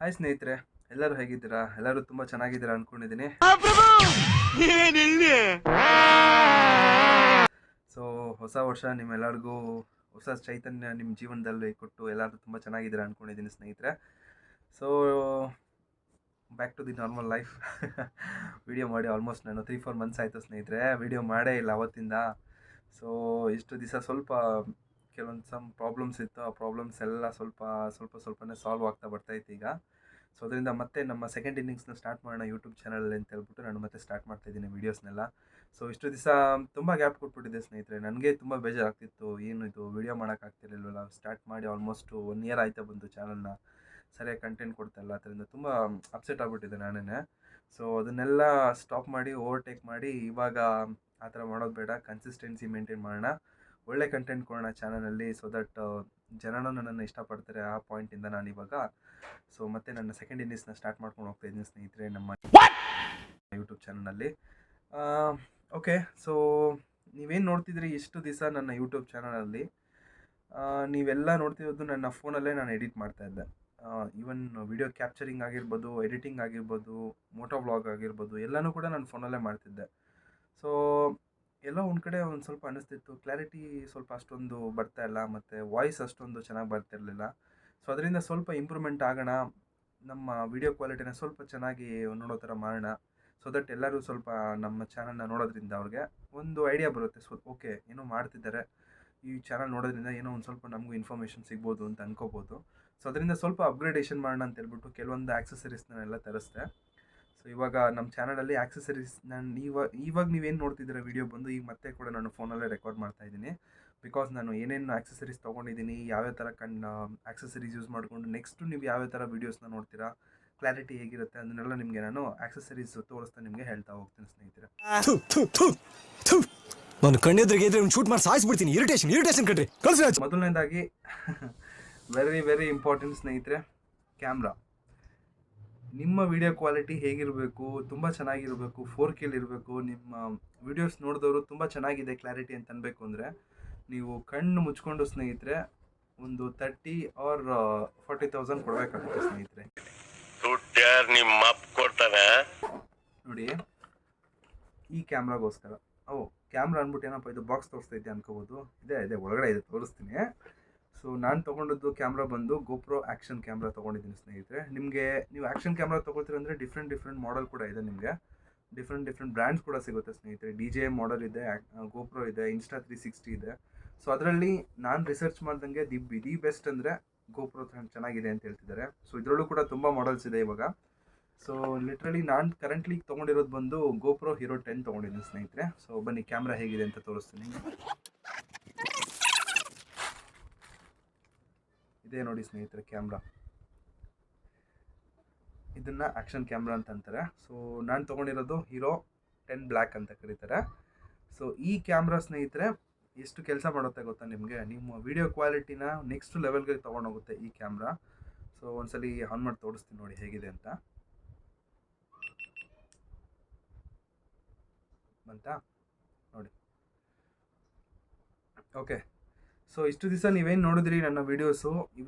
Hi ಸ್ನೇಹಿತರೆ, ಎಲ್ಲರೂ ಹೇಗಿದ್ದೀರಾ? ಎಲ್ಲರೂ ತುಂಬ ಚೆನ್ನಾಗಿದ್ದೀರಾ ಅಂದ್ಕೊಂಡಿದ್ದೀನಿ. ಸೊ ಹೊಸ ವರ್ಷ ನಿಮ್ಮೆಲ್ಲರಿಗೂ ಹೊಸ ಚೈತನ್ಯ ನಿಮ್ಮ ಜೀವನದಲ್ಲಿ ಕೊಟ್ಟು ಎಲ್ಲರೂ ತುಂಬ ಚೆನ್ನಾಗಿದ್ದೀರಾ ಅಂದ್ಕೊಂಡಿದ್ದೀನಿ ಸ್ನೇಹಿತರೆ. So back to the normal life. Video ಮಾಡಿ ಆಲ್ಮೋಸ್ಟ್ ನಾನು 3-4 ಮಂತ್ಸ್ ಆಯಿತು ಸ್ನೇಹಿತರೆ. ವಿಡಿಯೋ ಮಾಡೇ ಇಲ್ಲ ಅವತ್ತಿಂದ. ಸೊ ಇಷ್ಟು ದಿವಸ ಸ್ವಲ್ಪ ಕೆಲವೊಂದು ಪ್ರಾಬ್ಲಮ್ಸ್ ಇತ್ತು. ಆ ಪ್ರಾಬ್ಲಮ್ಸ್ ಎಲ್ಲ ಸ್ವಲ್ಪನೇ ಸಾಲ್ವ್ ಆಗ್ತಾ ಬರ್ತೈತೆ ಈಗ. ಸೊ ಅದರಿಂದ ಮತ್ತೆ ನಮ್ಮ ಸೆಕೆಂಡ್ ಇನ್ನಿಂಗ್ಸ್ನ ಸ್ಟಾರ್ಟ್ ಮಾಡೋಣ ಯೂಟ್ಯೂಬ್ ಚಾನಲಲ್ಲಿ ಅಂತ ಹೇಳ್ಬಿಟ್ಟು ನಾನು ಮತ್ತೆ ಸ್ಟಾರ್ಟ್ ಮಾಡ್ತಾಯಿದ್ದೀನಿ ವೀಡಿಯೋಸ್ನೆಲ್ಲ. ಸೊ ಇಷ್ಟು ದಿವಸ ತುಂಬ ಗ್ಯಾಪ್ ಕೊಟ್ಬಿಟ್ಟಿದ್ದೆ ಸ್ನೇಹಿತರೆ. ನನಗೆ ತುಂಬ ಬೇಜಾರಾಗ್ತಿತ್ತು, ಏನು ಇದು ವಿಡಿಯೋ ಮಾಡೋಕ್ಕಾಗ್ತಿರ್ಲಿಲ್ವಲ್ಲ. ಸ್ಟಾರ್ಟ್ ಮಾಡಿ ಆಲ್ಮೋಸ್ಟ್ 1 ಇಯರ್ ಆಯ್ತಾ ಬಂದು ಚಾನಲ್ನ. ಸರಿಯಾಗಿ ಕಂಟೆಂಟ್ ಕೊಡ್ತಾಯಿಲ್ಲ, ಅದರಿಂದ ತುಂಬ ಅಪ್ಸೆಟ್ ಆಗಿಬಿಟ್ಟಿದ್ದೆ ನಾನೇ. ಸೊ ಅದನ್ನೆಲ್ಲ ಸ್ಟಾಪ್ ಮಾಡಿ ಓವರ್ಟೇಕ್ ಮಾಡಿ ಇವಾಗ ಆ ಥರ ಮಾಡೋದು ಬೇಡ, ಕನ್ಸಿಸ್ಟೆನ್ಸಿ ಮೇಂಟೈನ್ ಮಾಡೋಣ, ಒಳ್ಳೆ ಕಂಟೆಂಟ್ ಕೊಡೋಣ ಚಾನಲಲ್ಲಿ. ಸೊ ದಟ್ ಜನನೂ ನನ್ನನ್ನು ಇಷ್ಟಪಡ್ತಾರೆ. ಆ ಪಾಯಿಂಟಿಂದ ನಾನು ಇವಾಗ ಮತ್ತೆ ನನ್ನ ಸೆಕೆಂಡ್ ಇನ್ನಿಂಗ್ಸ್ನ ಸ್ಟಾರ್ಟ್ ಮಾಡ್ಕೊಂಡು ಹೋಗ್ತಾ ಇದ್ದೀನಿ ಸ್ನೇಹಿತರೆ ನಮ್ಮ ಯೂಟ್ಯೂಬ್ ಚಾನಲಲ್ಲಿ. ಓಕೆ, ಸೊ ನೀವೇನು ನೋಡ್ತಿದ್ರಿ ಇಷ್ಟು ದಿವಸ ನನ್ನ ಯೂಟ್ಯೂಬ್ ಚಾನಲಲ್ಲಿ, ನೀವೆಲ್ಲ ನೋಡ್ತಿರೋದು ನನ್ನ ಫೋನಲ್ಲೇ ನಾನು ಎಡಿಟ್ ಮಾಡ್ತಾಯಿದ್ದೆ. ಈವನ್ ವಿಡಿಯೋ ಕ್ಯಾಪ್ಚರಿಂಗ್ ಆಗಿರ್ಬೋದು, ಎಡಿಟಿಂಗ್ ಆಗಿರ್ಬೋದು, ಮೋಟೋ ವ್ಲಾಗ್ ಆಗಿರ್ಬೋದು, ಎಲ್ಲನೂ ಕೂಡ ನಾನು ಫೋನಲ್ಲೇ ಮಾಡ್ತಿದ್ದೆ. ಸೊ ಎಲ್ಲೋ ಒಂದು ಕಡೆ ಒಂದು ಸ್ವಲ್ಪ ಅನ್ನಿಸ್ತಿತ್ತು, ಕ್ಲಾರಿಟಿ ಸ್ವಲ್ಪ ಅಷ್ಟೊಂದು ಬರ್ತಾಯಿಲ್ಲ, ಮತ್ತು ವಾಯ್ಸ್ ಅಷ್ಟೊಂದು ಚೆನ್ನಾಗಿ ಬರ್ತಿರಲಿಲ್ಲ. ಸೊ ಅದರಿಂದ ಸ್ವಲ್ಪ ಇಂಪ್ರೂವ್ಮೆಂಟ್ ಆಗೋಣ, ನಮ್ಮ ವಿಡಿಯೋ ಕ್ವಾಲಿಟಿನ ಸ್ವಲ್ಪ ಚೆನ್ನಾಗಿ ನೋಡೋ ಥರ ಮಾಡೋಣ. ಸೊ ದಟ್ ಎಲ್ಲರೂ ಸ್ವಲ್ಪ ನಮ್ಮ ಚಾನಲ್ನ ನೋಡೋದ್ರಿಂದ ಅವ್ರಿಗೆ ಒಂದು ಐಡಿಯಾ ಬರುತ್ತೆ. ಸೊ ಓಕೆ, ಏನೋ ಮಾಡ್ತಿದ್ದಾರೆ, ಈ ಚಾನಲ್ ನೋಡೋದ್ರಿಂದ ಏನೋ ಒಂದು ಸ್ವಲ್ಪ ನಮಗೂ ಇನ್ಫಾರ್ಮೇಷನ್ ಸಿಗ್ಬೋದು ಅಂತ ಅನ್ಕೋಬೋದು. ಸೊ ಅದರಿಂದ ಸ್ವಲ್ಪ ಅಪ್ಗ್ರೇಡೇಷನ್ ಮಾಡೋಣ ಅಂತ ಹೇಳ್ಬಿಟ್ಟು ಕೆಲವೊಂದು ಆಕ್ಸೆಸರೀಸ್ನೆಲ್ಲ ತರಿಸ್ದೆ. ಸೊ ಇವಾಗ ನಮ್ಮ ಚಾನಲಲ್ಲಿ ಆಕ್ಸೆಸರೀಸ್ ನಾನು ಇವಾಗ ನೀವೇನು ನೋಡ್ತಿದ್ದೀರ ವಿಡಿಯೋ ಬಂದು ಈಗ ಮತ್ತೆ ಕೂಡ ನಾನು ಫೋನಲ್ಲೇ ರೆಕಾರ್ಡ್ ಮಾಡ್ತಾಯಿದ್ದೀನಿ. ಬಿಕಾಸ್ ನಾನು ಏನೇನು ಆಕ್ಸೆಸರೀಸ್ ತೊಗೊಂಡಿದ್ದೀನಿ, ಯಾವ್ಯಾವ ಥರ ಆಕ್ಸೆಸರೀಸ್ ಯೂಸ್ ಮಾಡಿಕೊಂಡು ನೆಕ್ಸ್ಟು ನೀವು ಯಾವ್ಯಾವ ಥರ ವೀಡಿಯೋಸ್ನ ನೋಡ್ತೀರಾ, ಕ್ಲಾರಿಟಿ ಹೇಗಿರುತ್ತೆ ಅದನ್ನೆಲ್ಲ ನಿಮಗೆ ನಾನು ಆಕ್ಸೆಸರೀಸ್ ತೋರಿಸ್ತಾ ನಿಮಗೆ ಹೇಳ್ತಾ ಹೋಗ್ತೀನಿ ಸ್ನೇಹಿತರೆ. ನಾನು ಕಣ್ಣೆದ್ರಿಗೆ ಇದ್ರೆ ಶೂಟ್ ಮಾಡಿ ಸಾಯಿಸ್ಬಿಡ್ತೀನಿ. ಇರಿಟೇಷನ್ ಕಣ್ರಿ. ಮೊದಲನೇದಾಗಿ ವೆರಿ ಇಂಪಾರ್ಟೆಂಟ್ ಸ್ನೇಹಿತರೆ, ಕ್ಯಾಮ್ರಾ. ನಿಮ್ಮ ವಿಡಿಯೋ ಕ್ವಾಲಿಟಿ ಹೇಗಿರಬೇಕು, ತುಂಬ ಚೆನ್ನಾಗಿರಬೇಕು, 4K ಇರಬೇಕು. ನಿಮ್ಮ ವಿಡಿಯೋಸ್ ನೋಡಿದವರು ತುಂಬ ಚೆನ್ನಾಗಿದೆ ಕ್ಲಾರಿಟಿ ಅಂತ ಅನ್ಬೇಕು ಅಂದರೆ ನೀವು ಕಣ್ಣು ಮುಚ್ಕೊಂಡು ಸ್ನೇಹಿತರೆ ಒಂದು 30 or 40,000 ಕೊಡಬೇಕಾಗುತ್ತೆ ಸ್ನೇಹಿತರೆ. ನೋಡಿ, ಈ ಕ್ಯಾಮ್ರಾಗೋಸ್ಕರ ಕ್ಯಾಮ್ರಾ ಅಂದ್ಬಿಟ್ಟು ಏನಪ್ಪ ಇದು ಬಾಕ್ಸ್ ತೋರಿಸ್ತೈತೆ ಅನ್ಕೋಬೋದು. ಇದೆ ಒಳಗಡೆ ಇದೆ, ತೋರಿಸ್ತೀನಿ. ಸೊ ನಾನು ತೊಗೊಂಡದ್ದು ಕ್ಯಾಮ್ರಾ ಬಂದು ಗೋಪ್ರೋ ಆ್ಯಕ್ಷನ್ ಕ್ಯಾಮ್ರಾ ತೊಗೊಂಡಿದ್ದೀನಿ ಸ್ನೇಹಿತರೆ. ನಿಮಗೆ ನೀವು ಆ್ಯಕ್ಷನ್ ಕ್ಯಾಮ್ರಾ ತೊಗೊಳ್ತೀರ ಅಂದರೆ ಡಿಫ್ರೆಂಟ್ ಮಾಡೆಲ್ ಕೂಡ ಇದೆ. ನಿಮಗೆ ಡಿಫ್ರೆಂಟ್ ಬ್ರ್ಯಾಂಡ್ಸ್ ಕೂಡ ಸಿಗುತ್ತೆ ಸ್ನೇಹಿತರೆ. DJI ಮಾಡೆಲ್ ಇದೆ, ಗೋಪ್ರೋ ಇದೆ, Insta360 ಇದೆ. ಸೊ ಅದರಲ್ಲಿ ನಾನು ರಿಸರ್ಚ್ ಮಾಡ್ದಂಗೆ ದಿ ಬೆಸ್ಟ್ ಅಂದರೆ ಗೋಪ್ರೋ ಚೆನ್ನಾಗಿದೆ ಅಂತ ಹೇಳ್ತಿದ್ದಾರೆ. ಸೊ ಇದರಲ್ಲೂ ಕೂಡ ತುಂಬ ಮಾಡೆಲ್ಸ್ ಇದೆ ಇವಾಗ. ಸೊ ಲಿಟ್ರಲಿ ನಾನು ಕರೆಂಟ್ಲಿ ತೊಗೊಂಡಿರೋದು ಬಂದು ಗೋಪ್ರೋ ಹೀರೋ 10 ತೊಗೊಂಡಿದ್ದೀನಿ ಸ್ನೇಹಿತರೆ. ಸೊ ಬನ್ನಿ ಕ್ಯಾಮ್ರಾ ಹೇಗಿದೆ ಅಂತ ತೋರಿಸ್ತೀನಿ. ಇದೇ ನೋಡಿ ಸ್ನೇಹಿತರೆ ಕ್ಯಾಮ್ರಾ, ಇದನ್ನು ಆ್ಯಕ್ಷನ್ ಕ್ಯಾಮ್ರಾ ಅಂತ ಅಂತಾರೆ. ಸೊ ನಾನು ತೊಗೊಂಡಿರೋದು ಹೀರೋ 10 ಬ್ಲ್ಯಾಕ್ ಅಂತ ಕರೀತಾರೆ. ಸೊ ಈ ಕ್ಯಾಮ್ರಾ ಸ್ನೇಹಿತರೆ ಎಷ್ಟು ಕೆಲಸ ಮಾಡುತ್ತೆ ಗೊತ್ತಾ ನಿಮಗೆ, ನಿಮ್ಮ ವಿಡಿಯೋ ಕ್ವಾಲಿಟಿನ ನೆಕ್ಸ್ಟ್ ಲೆವೆಲ್ಗೆ ತೊಗೊಂಡೋಗುತ್ತೆ ಈ ಕ್ಯಾಮ್ರಾ. ಸೊ ಒಂದ್ಸಲಿ ಆನ್ ಮಾಡಿ ತೋರಿಸ್ತೀನಿ ನೋಡಿ ಹೇಗಿದೆ ಅಂತ. ಬಂತಾ ನೋಡಿ. ಓಕೆ, ಸೊ ಇಷ್ಟು ದಿವಸ ನೀವೇನು ನೋಡಿದ್ರಿ ನನ್ನ ವೀಡಿಯೋಸು,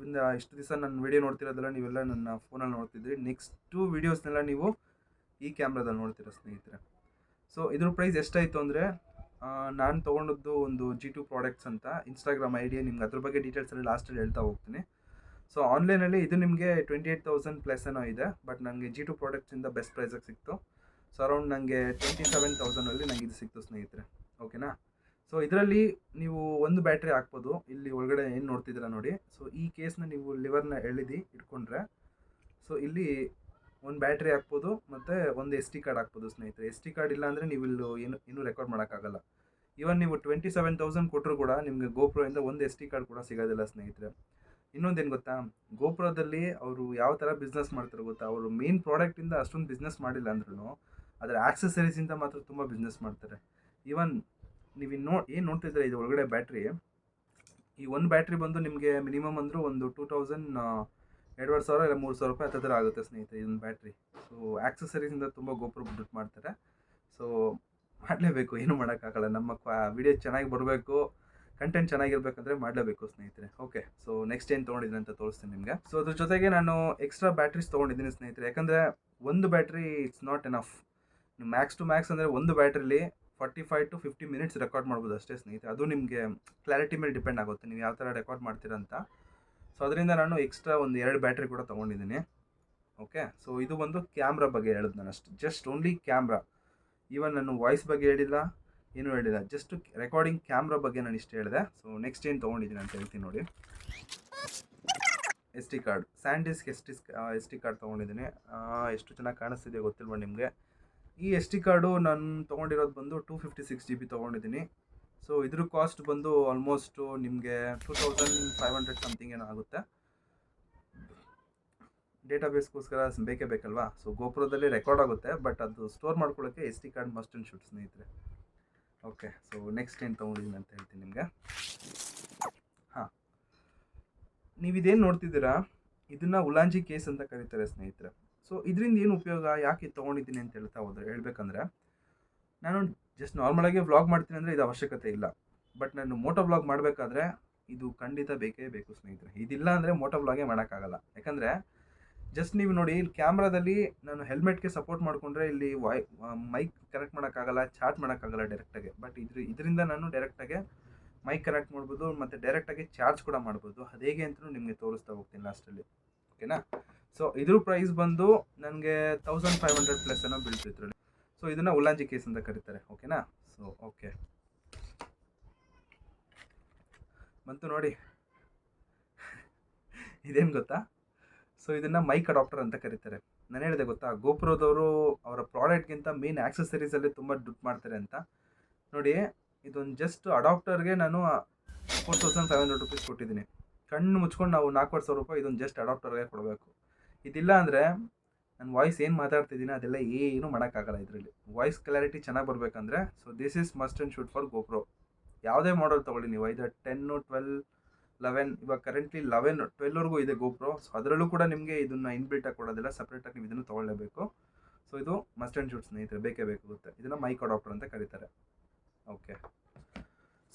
ಇಷ್ಟು ದಿವಸ ನನ್ನ ವೀಡಿಯೋ ನೋಡ್ತಿರೋದಲ್ಲ ನೀವೆಲ್ಲ ನನ್ನ ಫೋನಲ್ಲಿ ನೋಡ್ತಿದ್ರಿ. ನೆಕ್ಸ್ಟು ವೀಡಿಯೋಸ್ನೆಲ್ಲ ನೀವು ಈ ಕ್ಯಾಮ್ರಾದಲ್ಲಿ ನೋಡ್ತೀರ ಸ್ನೇಹಿತರೆ. ಸೊ ಇದ್ರ ಪ್ರೈಸ್ ಎಷ್ಟಾಯಿತು ಅಂದರೆ, ನಾನು ತೊಗೊಂಡದ್ದು ಒಂದು G2 ಪ್ರಾಡಕ್ಟ್ಸ್ ಅಂತ ಇನ್ಸ್ಟಾಗ್ರಾಮ್ ID, ನಿಮ್ಗೆ ಅದ್ರ ಬಗ್ಗೆ ಡೀಟೇಲ್ಸಲ್ಲಿ ಲಾಸ್ಟಲ್ಲಿ ಹೇಳ್ತಾ ಹೋಗ್ತೀನಿ. ಸೊ ಆನ್ಲೈನಲ್ಲಿ ಇದು ನಿಮಗೆ 28,000 ಪ್ಲಸ್ ಏನೋ ಇದೆ, ಬಟ್ ನನಗೆ G2 ಪ್ರಾಡಕ್ಟ್ಸಿಂದ ಬೆಸ್ಟ್ ಪ್ರೈಸಾಗಿ ಸಿಕ್ತು. ಸೊ ಅರೌಂಡ್ ನನಗೆ 27,000ಅಲ್ಲಿ ನನಗೆ ಇದು ಸಿಕ್ತು ಸ್ನೇಹಿತರೆ. ಓಕೆನಾ. ಸೊ ಇದರಲ್ಲಿ ನೀವು ಒಂದು ಬ್ಯಾಟ್ರಿ ಹಾಕ್ಬೋದು. ಇಲ್ಲಿ ಒಳಗಡೆ ಏನು ನೋಡ್ತಿದ್ದೀರಾ ನೋಡಿ. ಸೊ ಈ ಕೇಸ್ನ ನೀವು ಲಿವರ್ನ ಇಟ್ಕೊಂಡ್ರೆ ಸೊ ಇಲ್ಲಿ ಒಂದು ಬ್ಯಾಟ್ರಿ ಹಾಕ್ಬೋದು ಮತ್ತು ಒಂದು SD ಕಾರ್ಡ್ ಹಾಕ್ಬೋದು ಸ್ನೇಹಿತರೆ. SD ಕಾರ್ಡ್ ಇಲ್ಲ ಅಂದರೆ ನೀವು ಇಲ್ಲಿ ಇನ್ನೂ ರೆಕಾರ್ಡ್ ಮಾಡೋಕ್ಕಾಗಲ್ಲ. ಇವನ್ ನೀವು 27,000 ಕೊಟ್ಟರು ಕೂಡ ನಿಮಗೆ ಗೋಪ್ರೋಯಿಂದ ಒಂದು SD ಕಾರ್ಡ್ ಕೂಡ ಸಿಗೋದಿಲ್ಲ ಸ್ನೇಹಿತರೆ. ಇನ್ನೊಂದೇನು ಗೊತ್ತಾ, ಗೋಪ್ರೋದಲ್ಲಿ ಅವರು ಯಾವ ಥರ ಬಿಸ್ನೆಸ್ ಮಾಡ್ತಾರೆ ಗೊತ್ತಾ, ಅವರು ಮೇನ್ ಪ್ರಾಡಕ್ಟಿಂದ ಅಷ್ಟೊಂದು ಬಿಸ್ನೆಸ್ ಮಾಡಿಲ್ಲ ಅಂದ್ರೂ ಅದರ ಆಕ್ಸೆಸರೀಸಿಂದ ಮಾತ್ರ ತುಂಬ ಬಿಸ್ನೆಸ್ ಮಾಡ್ತಾರೆ. ಈವನ್ ನೀವು ಏನು ನೋಡ್ತಿದ್ರೆ ಇದು ಒಳಗಡೆ ಬ್ಯಾಟ್ರಿ, ಈ ಒಂದು ಬ್ಯಾಟ್ರಿ ಬಂದು ನಿಮಗೆ ಮಿನಿಮಮ್ ಅಂದರೂ ಒಂದು 2,000, 2,500 ಇಲ್ಲ 3,000 ರೂಪಾಯಿ ಹತ್ತಿರ ಆಗುತ್ತೆ ಸ್ನೇಹಿತರೆ ಇದೊಂದು ಬ್ಯಾಟ್ರಿ. ಸೊ ಆಕ್ಸೆಸರೀಸಿಂದ ತುಂಬ ಗೋಪ್ರೋ ದುಡ್ಡು ಮಾಡ್ತಾರೆ. ಸೊ ಮಾಡಲೇಬೇಕು, ಏನು ಮಾಡೋಕ್ಕಾಗಲ್ಲ. ನಮ್ಮ ವಿಡಿಯೋ ಚೆನ್ನಾಗಿ ಬರಬೇಕು, ಕಂಟೆಂಟ್ ಚೆನ್ನಾಗಿರ್ಬೇಕಂದ್ರೆ ಮಾಡಲೇಬೇಕು ಸ್ನೇಹಿತರೆ. ಓಕೆ, ಸೊ ನೆಕ್ಸ್ಟ್ ಏನು ತೊಗೊಂಡಿದ್ದೀನಿ ಅಂತ ತೋರಿಸ್ತೀನಿ ನಿಮಗೆ. ಸೊ ಅದ್ರ ಜೊತೆಗೆ ನಾನು ಎಕ್ಸ್ಟ್ರಾ ಬ್ಯಾಟ್ರೀಸ್ ತೊಗೊಂಡಿದ್ದೀನಿ ಸ್ನೇಹಿತರೆ. ಯಾಕಂದರೆ ಒಂದು battery it's not enough. Max to max ಅಂದರೆ ಒಂದು ಬ್ಯಾಟ್ರಿಲಿ 45 to 50 ಮಿನಿಟ್ಸ್ ರೆಕಾರ್ಡ್ ಮಾಡ್ಬೋದು ಅಷ್ಟೇ ಸ್ನೇಹಿತರೆ. ಅದು ನಿಮಗೆ ಕ್ಲಾರಿಟಿ ಮೇಲೆ ಡಿಪೆಂಡ್ ಆಗುತ್ತೆ, ನೀವು ಯಾವ ಥರ ರೆಕಾರ್ಡ್ ಮಾಡ್ತೀರಾ ಅಂತ. ಸೊ ಅದರಿಂದ ನಾನು ಎಕ್ಸ್ಟ್ರಾ ಒಂದು 2 ಬ್ಯಾಟ್ರಿ ಕೂಡ ತೊಗೊಂಡಿದ್ದೀನಿ. ಓಕೆ, ಸೊ ಇದು ಒಂದು ಕ್ಯಾಮ್ರಾ ಬಗ್ಗೆ ಹೇಳಿದ್ ನಾನು ಅಷ್ಟು, ಜಸ್ಟ್ ಓನ್ಲಿ ಕ್ಯಾಮ್ರಾ. ಈವನ್ ನಾನು ವಾಯ್ಸ್ ಬಗ್ಗೆ ಹೇಳಿಲ್ಲ, ಏನೂ ಹೇಳಿಲ್ಲ, ಜಸ್ಟ್ ರೆಕಾರ್ಡಿಂಗ್ ಕ್ಯಾಮ್ರಾ ಬಗ್ಗೆ ನಾನು ಇಷ್ಟು ಹೇಳಿದೆ. ಸೊ ನೆಕ್ಸ್ಟ್ ಏನು ತೊಗೊಂಡಿದ್ದೀನಿ ಅಂತ ಹೇಳ್ತೀನಿ ನೋಡಿ. S D card, SanDisk S D card ತೊಗೊಂಡಿದ್ದೀನಿ. ಎಷ್ಟು ಚೆನ್ನಾಗಿ ಕಾಣಿಸ್ತಿದೆ ಗೊತ್ತಿಲ್ವ ನಿಮಗೆ. ಈ ಎಸ್ ಟಿ ಕಾರ್ಡು ನಾನು ತೊಗೊಂಡಿರೋದು ಬಂದು 256 GB ತೊಗೊಂಡಿದ್ದೀನಿ. ಸೊ ಇದ್ರ ಕಾಸ್ಟ್ ಬಂದು ಆಲ್ಮೋಸ್ಟು ನಿಮಗೆ 2500 ಸಮಥಿಂಗ್ ಏನೋ ಆಗುತ್ತೆ. ಡೇಟಾಬೇಸ್ಗೋಸ್ಕರ ಬೇಕೇ ಬೇಕಲ್ವಾ. ಸೊ ಗೋಪ್ರೋದಲ್ಲಿ ರೆಕಾರ್ಡ್ ಆಗುತ್ತೆ, ಬಟ್ ಅದು ಸ್ಟೋರ್ ಮಾಡ್ಕೊಳ್ಳೋಕ್ಕೆ S D card must and should ಸ್ನೇಹಿತರೆ. ಓಕೆ, ಸೊ ನೆಕ್ಸ್ಟ್ ಏನು ತೊಗೊಂಡಿದ್ದೀನಿ ಅಂತ ಹೇಳ್ತೀನಿ ನಿಮಗೆ. ಹಾಂ, ನೀವು ಇದೇನು ನೋಡ್ತಿದ್ದೀರಾ, ಇದನ್ನು ಉಲಾಂಜಿ ಕೇಸ್ ಅಂತ ಕರೀತಾರೆ ಸ್ನೇಹಿತರೆ. ಸೊ ಇದರಿಂದ ಏನು ಉಪಯೋಗ, ಯಾಕೆ ತೊಗೊಂಡಿದ್ದೀನಿ ಅಂತ ಹೇಳ್ಬೇಕಂದ್ರೆ, ನಾನು ಜಸ್ಟ್ ನಾರ್ಮಲಾಗಿ ವ್ಲಾಗ್ ಮಾಡ್ತೀನಿ ಅಂದರೆ ಇದು ಅವಶ್ಯಕತೆ ಇಲ್ಲ. ಬಟ್ ನಾನು ಮೋಟೋ ವ್ಲಾಗ್ ಮಾಡಬೇಕಾದ್ರೆ ಇದು ಖಂಡಿತ ಬೇಕೇ ಬೇಕು ಸ್ನೇಹಿತರೆ. ಇದಿಲ್ಲ ಅಂದರೆ ಮೋಟೋ ವ್ಲಾಗೇ ಮಾಡೋಕ್ಕಾಗಲ್ಲ. ಯಾಕಂದರೆ ಜಸ್ಟ್ ನೀವು ನೋಡಿ, ಇಲ್ಲಿ ಕ್ಯಾಮ್ರಾದಲ್ಲಿ ನಾನು ಹೆಲ್ಮೆಟ್ಗೆ ಸಪೋರ್ಟ್ ಮಾಡಿಕೊಂಡ್ರೆ ಇಲ್ಲಿ ಮೈಕ್ ಕನೆಕ್ಟ್ ಮಾಡೋಕ್ಕಾಗಲ್ಲ, ಚಾರ್ಜ್ ಮಾಡೋಕ್ಕಾಗಲ್ಲ ಡೈರೆಕ್ಟಾಗಿ. ಬಟ್ ಇದರಿಂದ ನಾನು ಡೈರೆಕ್ಟಾಗಿ ಮೈಕ್ ಕನೆಕ್ಟ್ ಮಾಡ್ಬೋದು ಮತ್ತು ಡೈರೆಕ್ಟಾಗಿ ಚಾರ್ಜ್ ಕೂಡ ಮಾಡ್ಬೋದು. ಅದು ಹೇಗೆ ಅಂತಲೂ ನಿಮಗೆ ತೋರಿಸ್ತಾ ಹೋಗ್ತೀನಿ ಲಾಸ್ಟಲ್ಲಿ. ಓಕೆನಾ. ಸೊ ಇದ್ರ ಪ್ರೈಸ್ ಬಂದು ನನಗೆ 1500 ಪ್ಲಸ್ ಏನೋ ಬೀಳ್ತು ಇದರಲ್ಲಿ. ಸೊ ಇದನ್ನು ಉಲಾಂಜಿ ಕೇಸ್ ಅಂತ ಕರೀತಾರೆ. ಓಕೆನಾ. ಸೊ ಓಕೆ, ಬಂತು ನೋಡಿ. ಇದೇನು ಗೊತ್ತಾ, ಸೊ ಇದನ್ನು ಮೈಕ್ ಅಡಾಪ್ಟರ್ ಅಂತ ಕರೀತಾರೆ. ನಾನು ಹೇಳಿದೆ ಗೊತ್ತಾ, ಗೋಪ್ರೋದವರು ಅವರ ಪ್ರಾಡಕ್ಟ್ಗಿಂತ ಮೇನ್ ಆಕ್ಸೆಸರೀಸಲ್ಲಿ ತುಂಬ ದುಡ್ಡು ಮಾಡ್ತಾರೆ ಅಂತ. ನೋಡಿ, ಇದೊಂದು ಜಸ್ಟ್ ಅಡಾಪ್ಟರ್ಗೆ ನಾನು 4500 ರೂಪೀಸ್ ಕೊಟ್ಟಿದ್ದೀನಿ. ಕಣ್ಣು ಮುಚ್ಕೊಂಡು ನಾವು 4000 ರೂಪಾಯಿ ಇದೊಂದು ಜಸ್ಟ್ ಅಡಾಪ್ಟರ್ಗೆ ಕೊಡಬೇಕು. ಇದಿಲ್ಲ ಅಂದರೆ ನಾನು ವಾಯ್ಸ್ ಏನು ಮಾತಾಡ್ತಿದ್ದೀನಿ ಅದೆಲ್ಲ ಏನೂ ಮಾಡೋಕ್ಕಾಗಲ್ಲ ಇದರಲ್ಲಿ. ವಾಯ್ಸ್ ಕ್ಲಾರಿಟಿ ಚೆನ್ನಾಗಿ ಬರಬೇಕಂದ್ರೆ, so this is must and should for GoPro. ಯಾವುದೇ ಮಾಡಲ್ ತೊಗೊಳ್ಳಿ ನೀವು, ಐದರ್ 10, 12, 11, ಇವಾಗ ಕರೆಂಟ್ಲಿ 11, 12ವರೆಗೂ ಇದೆ ಗೋಪ್ರೋ. ಸೊ ಅದರಲ್ಲೂ ಕೂಡ ನಿಮಗೆ ಇದನ್ನು ಇನ್ಬಿಲ್ಟಾಗಿ ಕೊಡೋದಿಲ್ಲ, ಸಪ್ರೇಟಾಗಿ ನೀವು ಇದನ್ನು ತೊಗೊಳ್ಳೇಬೇಕು. ಸೊ ಇದು ಮಸ್ಟ್ ಆ್ಯಂಡ್ ಶುಡ್ ಸ್ನೇಹಿತರೆ, ಬೇಕೇ ಬೇಕಾಗುತ್ತೆ. ಇದನ್ನು ಮೈಕ್ ಅಡಾಪ್ಟರ್ ಅಂತ ಕರೀತಾರೆ. ಓಕೆ,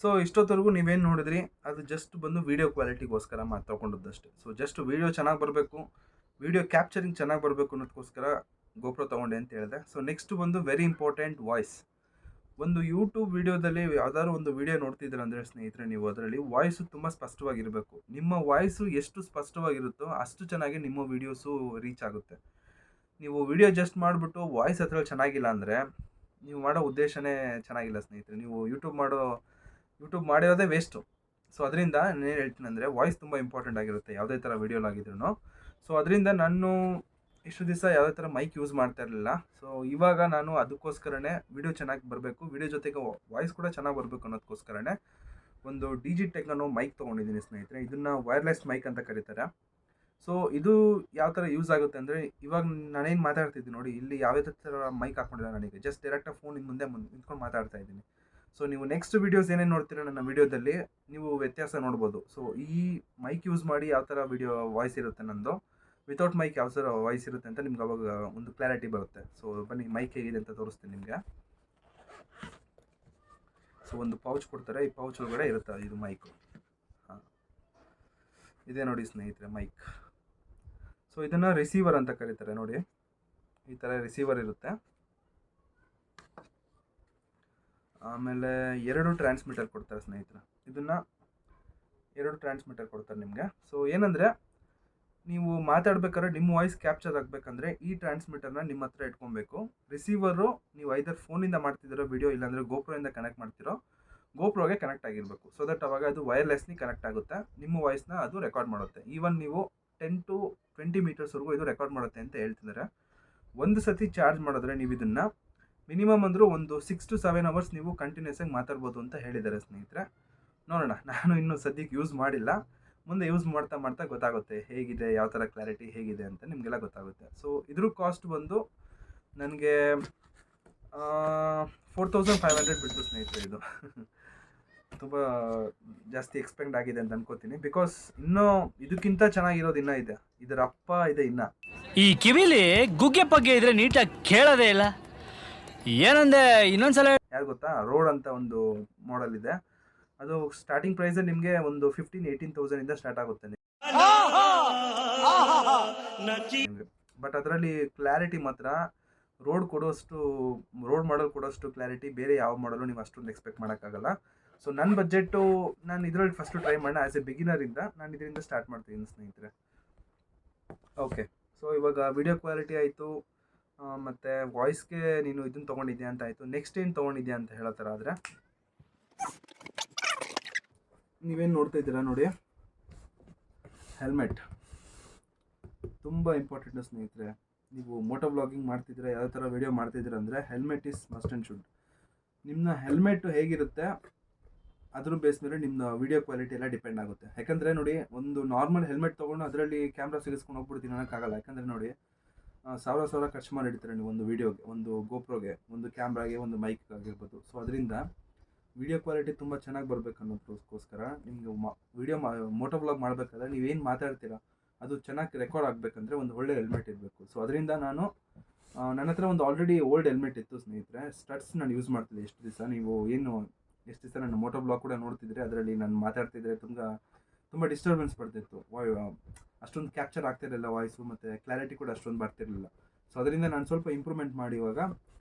ಸೊ ಇಷ್ಟೊತ್ತವರೆಗೂ ನೀವೇನು ನೋಡಿದ್ರಿ ಅದು ಜಸ್ಟ್ ಬಂದು ವೀಡಿಯೋ ಕ್ವಾಲಿಟಿಗೋಸ್ಕರ ತೊಗೊಂಡದ್ದಷ್ಟೇ. ಸೊ ಜಸ್ಟ್ ವೀಡಿಯೋ ಚೆನ್ನಾಗಿ ಬರಬೇಕು, ವೀಡಿಯೋ ಕ್ಯಾಪ್ಚರಿಂಗ್ ಚೆನ್ನಾಗಿ ಬರಬೇಕು ಅನ್ನೋದಕ್ಕೋಸ್ಕರ ಗೋಪ್ರೋ ತೊಗೊಂಡೆ ಅಂತ ಹೇಳಿದೆ. ಸೊ ನೆಕ್ಸ್ಟ್ ಬಂದು ವೆರಿ ಇಂಪಾರ್ಟೆಂಟ್, ವಾಯ್ಸ್. ಒಂದು ಯೂಟ್ಯೂಬ್ ವೀಡಿಯೋದಲ್ಲಿ ಯಾವ್ದಾದ್ರು ಒಂದು ವೀಡಿಯೋ ನೋಡ್ತಿದ್ದೀರ ಅಂದರೆ ಸ್ನೇಹಿತರೆ, ನೀವು ಅದರಲ್ಲಿ ವಾಯ್ಸು ತುಂಬ ಸ್ಪಷ್ಟವಾಗಿರಬೇಕು. ನಿಮ್ಮ ವಾಯ್ಸು ಎಷ್ಟು ಸ್ಪಷ್ಟವಾಗಿರುತ್ತೋ ಅಷ್ಟು ಚೆನ್ನಾಗಿ ನಿಮ್ಮ ವೀಡಿಯೋಸು ರೀಚ್ ಆಗುತ್ತೆ. ನೀವು ವೀಡಿಯೋ ಜಸ್ಟ್ ಮಾಡಿಬಿಟ್ಟು ವಾಯ್ಸ್ ಹತ್ರ ಚೆನ್ನಾಗಿಲ್ಲ ಅಂದರೆ ನೀವು ಮಾಡೋ ಉದ್ದೇಶನೇ ಚೆನ್ನಾಗಿಲ್ಲ ಸ್ನೇಹಿತರೆ. ನೀವು ಯೂಟ್ಯೂಬ್ ಮಾಡಿರೋದೇ ವೇಸ್ಟು. ಸೊ ಅದರಿಂದ ನಾನು ಏನು ಹೇಳ್ತೀನಿ ಅಂದರೆ, ವಾಯ್ಸ್ ತುಂಬ ಇಂಪಾರ್ಟೆಂಟ್ ಆಗಿರುತ್ತೆ ಯಾವುದೇ ಥರ ವೀಡಿಯೋಲಾಗಿದ್ರೂ. ಸೊ ಅದರಿಂದ ನಾನು ಇಷ್ಟು ದಿವಸ ಯಾವುದೇ ಥರ ಮೈಕ್ ಯೂಸ್ ಮಾಡ್ತಾ ಇರಲಿಲ್ಲ. ಸೊ ಇವಾಗ ನಾನು ಅದಕ್ಕೋಸ್ಕರನೇ ವೀಡಿಯೋ ಚೆನ್ನಾಗಿ ಬರಬೇಕು, ವೀಡಿಯೋ ಜೊತೆಗೆ ವಾಯ್ಸ್ ಕೂಡ ಚೆನ್ನಾಗಿ ಬರಬೇಕು ಅನ್ನೋದಕ್ಕೋಸ್ಕರನೇ ಒಂದು ಡಿಜಿಟೆಕ್ನೋ ಮೈಕ್ ತೊಗೊಂಡಿದ್ದೀನಿ ಸ್ನೇಹಿತರೆ. ಇದನ್ನು ವೈರ್ಲೆಸ್ ಮೈಕ್ ಅಂತ ಕರೀತಾರೆ. ಸೊ ಇದು ಯಾವ ಥರ ಯೂಸ್ ಆಗುತ್ತೆ ಅಂದರೆ, ಇವಾಗ ನಾನೇನು ಮಾತಾಡ್ತಿದ್ದೀನಿ ನೋಡಿ, ಇಲ್ಲಿ ಯಾವುದೇ ಥರ ಮೈಕ್ ಹಾಕ್ಕೊಂಡಿಲ್ಲ ನನಗೆ, ಜಸ್ಟ್ ಡೈರೆಕ್ಟಾಗಿ ಫೋನ್ ಮುಂದೆ ನಿಂತ್ಕೊಂಡು ಮಾತಾಡ್ತಾ ಇದ್ದೀನಿ. ಸೊ ನೀವು ನೆಕ್ಸ್ಟ್ ವೀಡಿಯೋಸ್ ಏನೇನು ನೋಡ್ತೀರಾ ನನ್ನ ವೀಡಿಯೋದಲ್ಲಿ ನೀವು ವ್ಯತ್ಯಾಸ ನೋಡ್ಬೋದು. ಸೊ ಈ ಮೈಕ್ ಯೂಸ್ ಮಾಡಿ ಯಾವ ಥರ ವೀಡಿಯೋ ವಾಯ್ಸ್ ಇರುತ್ತೆ ನಂದು, ವಿತೌಟ್ ಮೈಕ್ ಯಾವ ಥರ ವಾಯ್ಸ್ ಇರುತ್ತೆ ಅಂತ ನಿಮ್ಗೆ ಅವಾಗ ಒಂದು ಕ್ಲಾರಿಟಿ ಬರುತ್ತೆ. ಸೊ ಬನ್ನಿ ಮೈಕ್ ಹೇಗಿದೆ ಅಂತ ತೋರಿಸ್ತೀನಿ ನಿಮಗೆ. ಸೊ ಒಂದು ಪೌಚ್ ಕೊಡ್ತಾರೆ, ಈ ಪೌಚ್ ಒಳಗಡೆ ಇರುತ್ತೆ ಇದು ಮೈಕು. ಹಾಂ, ಇದೇ ನೋಡಿ ಸ್ನೇಹಿತರೆ ಮೈಕ್. ಸೊ ಇದನ್ನು ರಿಸೀವರ್ ಅಂತ ಕರೀತಾರೆ ನೋಡಿ, ಈ ಥರ ರಿಸೀವರ್ ಇರುತ್ತೆ. ಆಮೇಲೆ 2 ಟ್ರಾನ್ಸ್ಮಿಟರ್ ಕೊಡ್ತಾರೆ ಸ್ನೇಹಿತರೆ. ಇದನ್ನು 2 ಟ್ರಾನ್ಸ್ಮಿಟರ್ ಕೊಡ್ತಾರೆ ನಿಮಗೆ. ಸೊ ಏನಂದರೆ, ನೀವು ಮಾತಾಡ್ಬೇಕಾದ್ರೆ ನಿಮ್ಮ ವಾಯ್ಸ್ ಕ್ಯಾಪ್ಚರ್ ಆಗಬೇಕಂದ್ರೆ ಈ ಟ್ರಾನ್ಸ್ಮಿಟರ್ನ ನಿಮ್ಮ ಹತ್ರ ಇಟ್ಕೊಬೇಕು. ರಿಸೀವರು ನೀವು ಐದರ್ ಫೋನಿಂದ ಮಾಡ್ತಿದ್ದೀರೋ ವೀಡಿಯೋ, ಇಲ್ಲಾಂದರೆ ಗೋಪ್ರೋಯಿಂದ ಕನೆಕ್ಟ್ ಮಾಡ್ತಿರೋ ಗೋಪ್ರೋಗೆ ಕನೆಕ್ಟ್ ಆಗಿರಬೇಕು. ಸೊ ದಟ್ ಅವಾಗ ಅದು ವೈರ್ಲೆಸ್ಲಿ ಕನೆಕ್ಟ್ ಆಗುತ್ತೆ, ನಿಮ್ಮ ವಾಯ್ಸ್ನ ಅದು ರೆಕಾರ್ಡ್ ಮಾಡುತ್ತೆ. ಈವನ್ ನೀವು 10 to 20 ಮೀಟರ್ಸ್ವರೆಗೂ ಇದು ರೆಕಾರ್ಡ್ ಮಾಡುತ್ತೆ ಅಂತ ಹೇಳ್ತಿದ್ದಾರೆ. ಒಂದು ಸತಿ ಚಾರ್ಜ್ ಮಾಡಿದ್ರೆ ನೀವು ಇದನ್ನು ಮಿನಿಮಮ್ ಅಂದರೂ ಒಂದು 6 to 7 ಅವರ್ಸ್ ನೀವು ಕಂಟಿನ್ಯೂಸ್ ಆಗಿ ಮಾತಾಡ್ಬೋದು ಅಂತ ಹೇಳಿದ್ದಾರೆ ಸ್ನೇಹಿತರೆ. ನೋಡೋಣ, ನಾನು ಇನ್ನೂ ಸದ್ಯಕ್ಕೆ ಯೂಸ್ ಮಾಡಿಲ್ಲ, ಮುಂದೆ ಯೂಸ್ ಮಾಡ್ತಾ ಮಾಡ್ತಾ ಗೊತ್ತಾಗುತ್ತೆ ಹೇಗಿದೆ, ಯಾವ ಥರ ಕ್ಲಾರಿಟಿ ಹೇಗಿದೆ ಅಂತ ನಿಮಗೆಲ್ಲ ಗೊತ್ತಾಗುತ್ತೆ. ಸೊ ಇದ್ರ ಕಾಸ್ಟ್ ಬಂದು ನನಗೆ 4500 ಬಿಟ್ಟು ಸ್ನೇಹಿತರೆ. ಇದು ತುಂಬ ಜಾಸ್ತಿ ಎಕ್ಸ್ಪೆಕ್ಟ್ ಆಗಿದೆ ಅಂತ ಅನ್ಕೋತೀನಿ. ಬಿಕಾಸ್ ಇನ್ನೂ ಇದಕ್ಕಿಂತ ಚೆನ್ನಾಗಿರೋದು ಇನ್ನೂ ಇದೆ, ಇದರ ಅಪ್ಪ ಇದೆ ಇನ್ನು. ಈ ಕಿವಿಲಿ ಗುಗ್ಗೆ ಪಗ್ಗೆ ಇದ್ರೆ ನೀಟಾಗಿ ಕೇಳೋದೇ ಇಲ್ಲ. ಏನಂದೆ ಇನ್ನೊಂದ್ಸಲ ಯಾರು ಗೊತ್ತಾ, ರೋಡ್ ಅಂತ ಒಂದು ಮಾಡೆಲ್ ಇದೆ. ಅದು ಸ್ಟಾರ್ಟಿಂಗ್ ಪ್ರೈಸೇ ನಿಮಗೆ ಒಂದು 15,000-18,000 ಸ್ಟಾರ್ಟ್ ಆಗುತ್ತೆ ನಿಮಗೆ. ಬಟ್ ಅದರಲ್ಲಿ ಕ್ಲಾರಿಟಿ ಮಾತ್ರ ರೋಡ್ ಮಾಡಲ್ ಕೊಡೋಷ್ಟು ಕ್ಲಾರಿಟಿ ಬೇರೆ ಯಾವ ಮಾಡಲು ನೀವು ಅಷ್ಟೊಂದು ಎಕ್ಸ್ಪೆಕ್ಟ್ ಮಾಡೋಕ್ಕಾಗಲ್ಲ. ಸೊ ನನ್ನ ಬಜೆಟು ನಾನು ಇದರಲ್ಲಿ ಫಸ್ಟು ಟ್ರೈ ಮಾಡೋಣ ಆ್ಯಸ್ ಎ ಬಿಗಿನರಿಂದ ನಾನು ಇದರಿಂದ ಸ್ಟಾರ್ಟ್ ಮಾಡ್ತೀನಿ ಸ್ನೇಹಿತರೆ. ಓಕೆ, ಸೊ ಇವಾಗ ವಿಡಿಯೋ ಕ್ವಾಲಿಟಿ ಆಯಿತು, ಮತ್ತು ವಾಯ್ಸ್ಗೆ ನೀನು ಇದನ್ನು ತೊಗೊಂಡಿದ್ಯಾ ಅಂತ ಆಯಿತು. ನೆಕ್ಸ್ಟ್ ಏನು ತೊಗೊಂಡಿದ್ಯಾ ಅಂತ ಹೇಳೋ ಥರ ಆದರೆ ನೀವೇನು ನೋಡ್ತಾ ಇದ್ದೀರಾ ನೋಡಿ, ಹೆಲ್ಮೆಟ್ ತುಂಬ ಇಂಪಾರ್ಟೆಂಟು ಸ್ನೇಹಿತರೆ. ನೀವು ಮೋಟೋ ವ್ಲಾಗಿಂಗ್ ಮಾಡ್ತಿದ್ರೆ, ಯಾವ ಥರ ವೀಡಿಯೋ ಮಾಡ್ತಿದ್ದೀರ ಅಂದರೆ helmet is must and should. ನಿಮ್ಮ ಹೆಲ್ಮೆಟ್ಟು ಹೇಗಿರುತ್ತೆ ಅದ್ರ ಬೇಸ್ ಮೇಲೆ ನಿಮ್ಮ ವೀಡಿಯೋ ಕ್ವಾಲಿಟಿ ಎಲ್ಲ ಡಿಪೆಂಡ್ ಆಗುತ್ತೆ. ಯಾಕಂದರೆ ನೋಡಿ, ಒಂದು ನಾರ್ಮಲ್ ಹೆಲ್ಮೆಟ್ ತೊಗೊಂಡು ಅದರಲ್ಲಿ ಕ್ಯಾಮ್ರಾ ಸಿಗಿಸ್ಕೊಂಡು ಹೋಗ್ಬಿಡ್ತೀನಿ ಅನ್ನೋಕ್ಕಾಗಲ್ಲ. ಯಾಕಂದರೆ ನೋಡಿ, ಸಾವಿರ ಖರ್ಚು ಮಾಡಿರ್ತೀರ ನೀವು ಒಂದು ವೀಡಿಯೋಗೆ, ಒಂದು ಗೋಪ್ರೋಗೆ, ಒಂದು ಕ್ಯಾಮ್ರಾಗೆ, ಒಂದು ಮೈಕ್ ಆಗಿರ್ಬೋದು. ಸೊ ಅದರಿಂದ ವೀಡಿಯೋ ಕ್ವಾಲಿಟಿ ತುಂಬ ಚೆನ್ನಾಗಿ ಬರಬೇಕು ಅನ್ನೋದಕ್ಕೋಸ್ಕರ ನಿಮಗೆ ವೀಡಿಯೋ ಮೋಟೋ ವ್ಲಾಗ್ ಮಾಡಬೇಕಾದ್ರೆ ನೀವೇನು ಮಾತಾಡ್ತೀರಾ ಅದು ಚೆನ್ನಾಗಿ ರೆಕಾರ್ಡ್ ಆಗಬೇಕಂದ್ರೆ ಒಂದು ಒಳ್ಳೆ ಹೆಲ್ಮೆಟ್ ಇರಬೇಕು. ಸೊ ಅದರಿಂದ ನಾನು ನನ್ನ ಹತ್ರ ಒಂದು ಆಲ್ರೆಡಿ ಓಲ್ಡ್ ಹೆಲ್ಮೆಟ್ ಇತ್ತು ಸ್ನೇಹಿತರೆ. ಸ್ಟಡ್ಸ್ ನಾನು ಯೂಸ್ ಮಾಡ್ತಿದ್ದೆ ಎಷ್ಟು ದಿವಸ. ನೀವು ಎಷ್ಟು ದಿವಸ ನನ್ನ ಮೋಟೋ ಬ್ಲಾಗ್ ಕೂಡ ನೋಡ್ತಿದ್ರೆ ಅದರಲ್ಲಿ ನಾನು ಮಾತಾಡ್ತಿದ್ರೆ ತುಂಬ ಡಿಸ್ಟರ್ಬೆನ್ಸ್ ಬರ್ತಿತ್ತು. ಅಷ್ಟೊಂದು ಕ್ಯಾಪ್ಚರ್ ಆಗ್ತಿರಲಿಲ್ಲ ವಾಯ್ಸು, ಮತ್ತು ಕ್ಲಾರಿಟಿ ಕೂಡ ಅಷ್ಟೊಂದು ಬರ್ತಿರಲಿಲ್ಲ. ಸೊ ಅದರಿಂದ ನಾನು ಸ್ವಲ್ಪ ಇಂಪ್ರೂವ್ಮೆಂಟ್ ಮಾಡಿ ಇವಾಗ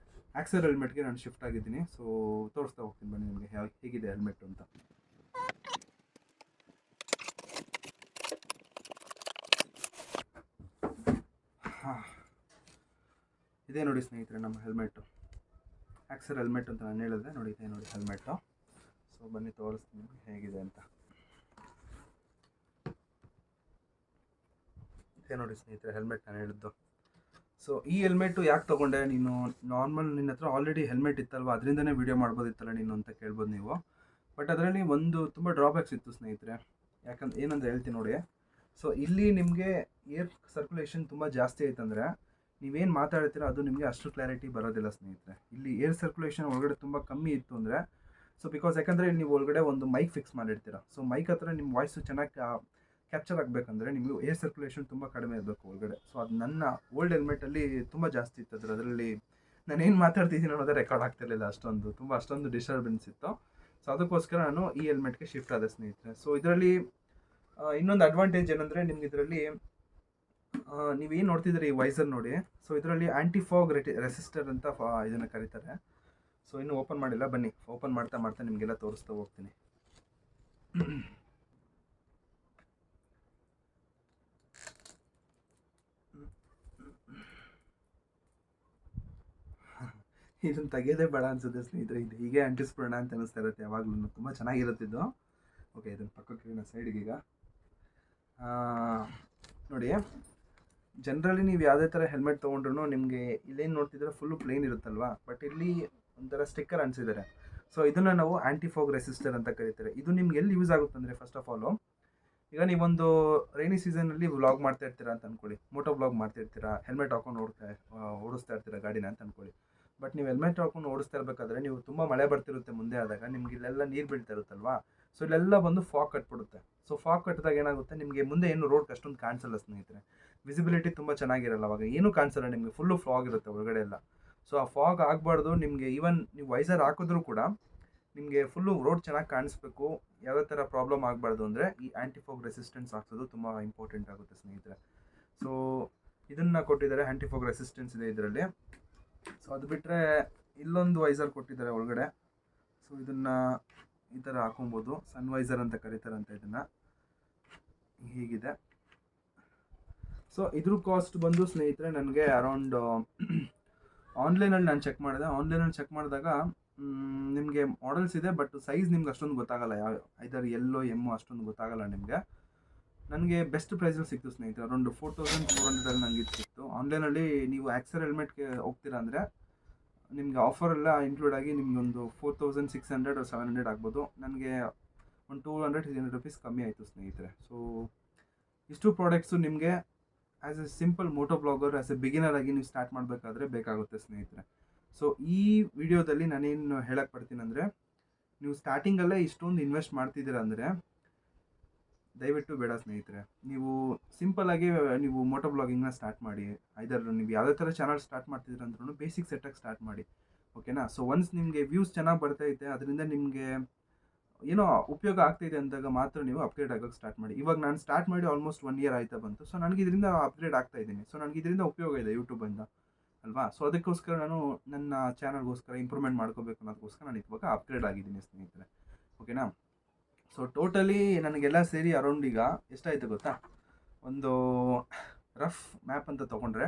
ಆಕ್ಸರ್ ಹೆಲ್ಮೆಟ್ಗೆ ನಾನು ಶಿಫ್ಟ್ ಆಗಿದ್ದೀನಿ. ಸೊ ತೋರಿಸ್ತಾ ಹೋಗ್ತೀನಿ ಬನ್ನಿ ನಿಮಗೆ ಹೇಗಿದೆ ಹೆಲ್ಮೆಟ್ ಅಂತ. ಇದೇ ನೋಡಿ ಸ್ನೇಹಿತರೆ ನಮ್ಮ ಹೆಲ್ಮೆಟ್ಟು, ಆಕ್ಸರ್ ಹೆಲ್ಮೆಟ್ ಅಂತ ನಾನು ಹೇಳಿದೆ ನೋಡಿ. ಇದೇ ನೋಡಿ ಹೆಲ್ಮೆಟ್ಟು. ಸೊ ಬನ್ನಿ ತೋರಿಸ್ತೀನಿ ಹೇಗಿದೆ ಅಂತ. ಇದೇ ನೋಡಿ ಸ್ನೇಹಿತರೆ ಹೆಲ್ಮೆಟ್ ನಾನು ಹೇಳಿದ್ದು. ಸೊ ಈ ಹೆಲ್ಮೆಟ್ಟು ಯಾಕೆ ತೊಗೊಂಡೆ ನೀನು? ನಾರ್ಮಲ್ ನಿನ್ನ ಹತ್ರ ಆಲ್ರೆಡಿ ಹೆಲ್ಮೆಟ್ ಇತ್ತಲ್ವ, ಅದರಿಂದನೇ ವೀಡಿಯೋ ಮಾಡ್ಬೋದಿತ್ತಲ್ಲ ನೀನು ಅಂತ ಕೇಳ್ಬೋದು ನೀವು. ಬಟ್ ಅದರಲ್ಲಿ ಒಂದು ತುಂಬ ಡ್ರಾಬ್ಯಾಕ್ಸ್ ಇತ್ತು ಸ್ನೇಹಿತರೆ. ಏನಂದ್ರೆ ಹೇಳ್ತೀನಿ ನೋಡಿ. ಸೊ ಇಲ್ಲಿ ನಿಮಗೆ ಏರ್ ಸರ್ಕ್ಯುಲೇಷನ್ ತುಂಬ ಜಾಸ್ತಿ ಆಯ್ತಂದರೆ ನೀವೇನು ಮಾತಾಡ್ತೀರೋ ಅದು ನಿಮಗೆ ಅಷ್ಟು ಕ್ಲಾರಿಟಿ ಬರೋದಿಲ್ಲ ಸ್ನೇಹಿತರೆ. ಇಲ್ಲಿ ಏರ್ ಸರ್ಕ್ಯುಲೇಷನ್ ಒಳಗಡೆ ತುಂಬ ಕಮ್ಮಿ ಇತ್ತು ಅಂದರೆ, ಸೊ ಬಿಕಾಸ್ ಯಾಕಂದರೆ ನೀವು ಒಳಗಡೆ ಒಂದು ಮೈಕ್ ಫಿಕ್ಸ್ ಮಾಡಿರ್ತೀರ. ಸೊ ಮೈಕ್ ಹತ್ರ ನಿಮ್ಮ ವಾಯ್ಸು ಚೆನ್ನಾಗಿ ಕ್ಯಾಪ್ಚರ್ ಆಗಬೇಕಂದ್ರೆ ನಿಮಗೆ ಏರ್ ಸರ್ಕ್ಯುಲೇಷನ್ ತುಂಬ ಕಡಿಮೆ ಇರಬೇಕು ಒಳಗಡೆ. ಸೊ ಅದು ನನ್ನ ಓಲ್ಡ್ ಹೆಲ್ಮೆಟಲ್ಲಿ ತುಂಬ ಜಾಸ್ತಿ ಇತ್ತು. ಅದರಲ್ಲಿ ನಾನೇನು ಮಾತಾಡ್ತಿದ್ದೀನಿ ಅನ್ನೋದೇ ರೆಕಾರ್ಡ್ ಆಗ್ತಿರಲಿಲ್ಲ, ಅಷ್ಟೊಂದು ಡಿಸ್ಟರ್ಬೆನ್ಸ್ ಇತ್ತು. ಸೊ ಅದಕ್ಕೋಸ್ಕರ ನಾನು ಈ ಹೆಲ್ಮೆಟ್ಗೆ ಶಿಫ್ಟ್ ಆದೆ ಸ್ನೇಹಿತರೆ. ಸೊ ಇದರಲ್ಲಿ ಇನ್ನೊಂದು ಅಡ್ವಾಂಟೇಜ್ ಏನಂದರೆ ನಿಮ್ಗೆ ಇದರಲ್ಲಿ ನೀವೇನು ನೋಡ್ತಿದ್ದೀರಿ ಈ ವೈಸರ್ ನೋಡಿ. ಸೊ ಇದರಲ್ಲಿ ಆ್ಯಂಟಿ ಫಾಗ್ ರೆಸಿಸ್ಟರ್ ಅಂತ ಇದನ್ನು ಕರೀತಾರೆ. ಸೊ ಇನ್ನೂ ಓಪನ್ ಮಾಡಿಲ್ಲ, ಬನ್ನಿ ಓಪನ್ ಮಾಡ್ತಾ ನಿಮಗೆಲ್ಲ ತೋರಿಸ್ತಾ ಹೋಗ್ತೀನಿ. ಇದನ್ನು ತೆಗೆಯೋದೇ ಬೇಡ ಅನಿಸುತ್ತೆ ಸ್ನೇಹಿತರೆ. ಇದು ಹೀಗೆ ಅಂಟಿಸ್ಬಿಡೋಣ ಅಂತ ಅನಿಸ್ತಾ ಇರುತ್ತೆ ಯಾವಾಗಲೂ. ತುಂಬ ಚೆನ್ನಾಗಿರುತ್ತಿದ್ದು. ಓಕೆ, ಇದನ್ನು ಪಕ್ಕಕ್ಕೆ ನಾನು ಸೈಡ್ಗೆ ಈಗ ನೋಡಿ. ಜನರಲಿ ನೀವು ಯಾವುದೇ ಥರ ಹೆಲ್ಮೆಟ್ ತೊಗೊಂಡ್ರು ನಿಮಗೆ ಇಲ್ಲೇನು ನೋಡ್ತಿದ್ರೆ ಫುಲ್ಲು ಪ್ಲೇನ್ ಇರುತ್ತಲ್ವಾ, ಬಟ್ ಇಲ್ಲಿ ಒಂಥರ ಸ್ಟಿಕ್ಕರ್ ಅಂಟಿಸಿದ್ದಾರೆ. ಸೊ ಇದನ್ನು ನಾವು ಆ್ಯಂಟಿ ಫಾಗ್ ರೆಸಿಸ್ಟರ್ ಅಂತ ಕರೀತಾರೆ. ಇದು ನಿಮ್ಗೆ ಎಲ್ಲಿ ಯೂಸ್ ಆಗುತ್ತೆ ಅಂದರೆ, ಫಸ್ಟ್ ಆಫ್ ಆಲು ಈಗ ನೀವೊಂದು ರೈನಿ ಸೀಸನಲ್ಲಿ ವ್ಲಾಗ್ ಮಾಡ್ತಾ ಇರ್ತೀರಾ ಅಂತ ಅಂದ್ಕೊಳ್ಳಿ, ಮೋಟೋ ವ್ಲಾಗ್ ಮಾಡ್ತಿರ್ತೀರಾ, ಹೆಲ್ಮೆಟ್ ಹಾಕೊಂಡು ಓಡಿಸ್ತಾ ಇರ್ತೀರಾ ಗಾಡಿನ ಅಂತ ಅಂದ್ಕೊಳ್ಳಿ. ಬಟ್ ನೀವು ಹೆಲ್ಮೆಟ್ ಹಾಕೊಂಡು ಓಡಿಸ್ತಾ ಇರಬೇಕಾದ್ರೆ ನೀವು ತುಂಬ ಮಳೆ ಬರ್ತಿರುತ್ತೆ ಮುಂದೆ ಆದಾಗ, ನಿಮ್ಗೆ ಇಲ್ಲೆಲ್ಲ ನೀರು ಬೀಳ್ತಾ ಇರುತ್ತಲ್ವಾ. ಸೊ ಇಲ್ಲೆಲ್ಲ ಬಂದು ಫಾಗ್ ಕಟ್ಬಿಡುತ್ತೆ. ಸೊ ಫಾಗ್ ಕಟ್ಟಿದಾಗ ಏನಾಗುತ್ತೆ, ನಿಮಗೆ ಮುಂದೆ ಏನು ರೋಡ್ ಅಷ್ಟೊಂದು ಕಾಣಿಸಲ್ಲ ಸ್ನೇಹಿತರೆ. ವಿಸಿಬಿಲಿಟಿ ತುಂಬ ಚೆನ್ನಾಗಿರಲ್ಲ, ಅವಾಗ ಏನೂ ಕಾಣಿಸಲ್ಲ ನಿಮಗೆ, ಫುಲ್ಲು ಫಾಗ್ ಇರುತ್ತೆ ಒಳಗಡೆ ಎಲ್ಲ. ಸೊ ಆ ಫಾಗ್ ಆಗಬಾರ್ದು ನಿಮಗೆ. ಈವನ್ ನೀವು ವೈಸರ್ ಹಾಕಿದ್ರೂ ಕೂಡ ನಿಮಗೆ ಫುಲ್ಲು ರೋಡ್ ಚೆನ್ನಾಗಿ ಕಾಣಿಸ್ಬೇಕು, ಯಾವುದೇ ಥರ ಪ್ರಾಬ್ಲಮ್ ಆಗಬಾರ್ದು ಅಂದರೆ ಈ ಆ್ಯಂಟಿ ಫಾಗ್ ರೆಸಿಸ್ಟೆನ್ಸ್ ಹಾಕ್ಸೋದು ತುಂಬ ಇಂಪಾರ್ಟೆಂಟ್ ಆಗುತ್ತೆ ಸ್ನೇಹಿತರೆ. ಸೊ ಇದನ್ನು ಕೊಟ್ಟಿದ್ದಾರೆ, ಆ್ಯಂಟಿ ಫಾಗ್ ರೆಸಿಸ್ಟೆನ್ಸ್ ಇದೆ ಇದರಲ್ಲಿ. ಸೊ ಅದು ಬಿಟ್ಟರೆ ಇಲ್ಲೊಂದು ವೈಸರ್ ಕೊಟ್ಟಿದ್ದಾರೆ ಒಳಗಡೆ. ಸೊ ಇದನ್ನು ಈ ಥರ ಹಾಕೊಬೋದು, ಸನ್ ವೈಸರ್ ಅಂತ ಕರೀತಾರಂತೆ ಇದನ್ನು. ಹೀಗಿದೆ. ಸೊ ಇದ್ರ ಕಾಸ್ಟ್ ಬಂದು ಸ್ನೇಹಿತರೆ ನನಗೆ ಅರೌಂಡ್ ಆನ್ಲೈನಲ್ಲಿ ನಾನು ಚೆಕ್ ಮಾಡಿದೆ. ಆನ್ಲೈನಲ್ಲಿ ಚೆಕ್ ಮಾಡಿದಾಗ ನಿಮಗೆ ಮಾಡೆಲ್ಸ್ ಇದೆ, ಬಟ್ ಸೈಜ್ ನಿಮ್ಗೆ ಅಷ್ಟೊಂದು ಗೊತ್ತಾಗಲ್ಲ. ಐದರ್ ಎಲ್ಲೋ ಎಮ್ಮು ಅಷ್ಟೊಂದು ಗೊತ್ತಾಗಲ್ಲ ನಿಮಗೆ. ನನಗೆ ಬೆಸ್ಟ್ ಪ್ರೈಸಲ್ಲಿ ಸಿಕ್ತು ಸ್ನೇಹಿತರೆ, ಅರೌಂಡ್ 4400 ನನಗೆ ಸಿಕ್ತು. ಆನ್ಲೈನಲ್ಲಿ ನೀವು ಆಕ್ಸರ್ ಹೆಲ್ಮೆಟ್ಗೆ ಹೋಗ್ತೀರಾ ಅಂದರೆ ನಿಮಗೆ ಆಫರೆಲ್ಲ ಇನ್ಕ್ಲೂಡ್ ಆಗಿ ನಿಮ್ಗೆ ಒಂದು 4600 or 700 ಆಗ್ಬೋದು. ನನಗೆ ಒಂದು 200-300 rupees ಕಮ್ಮಿ ಆಯಿತು ಸ್ನೇಹಿತರೆ. ಸೊ ಇಷ್ಟು ಪ್ರಾಡಕ್ಟ್ಸು ನಿಮಗೆ as a simple moto blogger, as a beginner ಆಗಿ ನೀವು ಸ್ಟಾರ್ಟ್ ಮಾಡಬೇಕಾದ್ರೆ ಬೇಕಾಗುತ್ತೆ ಸ್ನೇಹಿತರೆ. ಸೊ ಈ ವಿಡಿಯೋದಲ್ಲಿ ನಾನೇನು ಹೇಳಕ್ಕೆ ಪಡ್ತೀನಿ ಅಂದರೆ, ನೀವು ಸ್ಟಾರ್ಟಿಂಗಲ್ಲೇ ಇಷ್ಟೊಂದು ಇನ್ವೆಸ್ಟ್ ಮಾಡ್ತಿದ್ದೀರಾ ಅಂದರೆ ದಯವಿಟ್ಟು ಬೇಡ ಸ್ನೇಹಿತರೆ. ನೀವು ಸಿಂಪಲ್ಲಾಗಿ ನೀವು ಮೋಟೋ ಬ್ಲಾಗಿಂಗ್ನ ಸ್ಟಾರ್ಟ್ ಮಾಡಿ. ಐದರ್ ನೀವು ಯಾವುದೇ ಥರ ಚಾನಲ್ ಸ್ಟಾರ್ಟ್ ಮಾಡ್ತಿದ್ದೀರ ಅಂದ್ರೂ ಬೇಸಿಕ್ ಸೆಟ್ಟಾಗಿ ಸ್ಟಾರ್ಟ್ ಮಾಡಿ, ಓಕೆನಾ. ಸೊ ಒನ್ಸ್ ನಿಮಗೆ ವ್ಯೂಸ್ ಚೆನ್ನಾಗಿ ಬರ್ತೈತೆ, ಅದರಿಂದ ನಿಮಗೆ ಏನೋ ಉಪಯೋಗ ಆಗ್ತಿದೆ ಅಂದಾಗ ಮಾತ್ರ ನೀವು ಅಪ್ಗ್ರೇಡ್ ಆಗೋಕ್ಕೆ ಸ್ಟಾರ್ಟ್ ಮಾಡಿ. ಇವಾಗ ನಾನು ಸ್ಟಾರ್ಟ್ ಮಾಡಿ ಆಲ್ಮೋಸ್ಟ್ 1 ಇಯರ್ ಆಯ್ತಾ ಬಂತು. ಸೊ ನನಗೆ ಇದರಿಂದ ಅಪ್ಗ್ರೇಡ್ ಆಗ್ತಾ ಇದ್ದೀನಿ. ಸೊ ನನಗೆ ಇದರಿಂದ ಉಪಯೋಗ ಇದೆ ಯೂಟ್ಯೂಬಿಂದ ಅಲ್ವಾ. ಸೊ ಅದಕ್ಕೋಸ್ಕರ ನಾನು ನನ್ನ ಚಾನಲ್ಗೋಸ್ಕರ ಇಂಪ್ರೂವ್ಮೆಂಟ್ ಮಾಡ್ಕೋಬೇಕು ಅನ್ನೋದಕ್ಕೋಸ್ಕರ ನಾನು ಇವಾಗ ಅಪ್ಗ್ರೇಡ್ ಆಗಿದ್ದೀನಿ ಸ್ನೇಹಿತರೆ. ಓಕೆನಾ. ಸೊ ಟೋಟಲಿ ನನಗೆಲ್ಲ ಸೇರಿ ಅರೌಂಡ್ ಈಗ ಎಷ್ಟಾಯಿತು ಗೊತ್ತಾ, ಒಂದು ರಫ್ ಮ್ಯಾಪ್ ಅಂತ ತೊಗೊಂಡ್ರೆ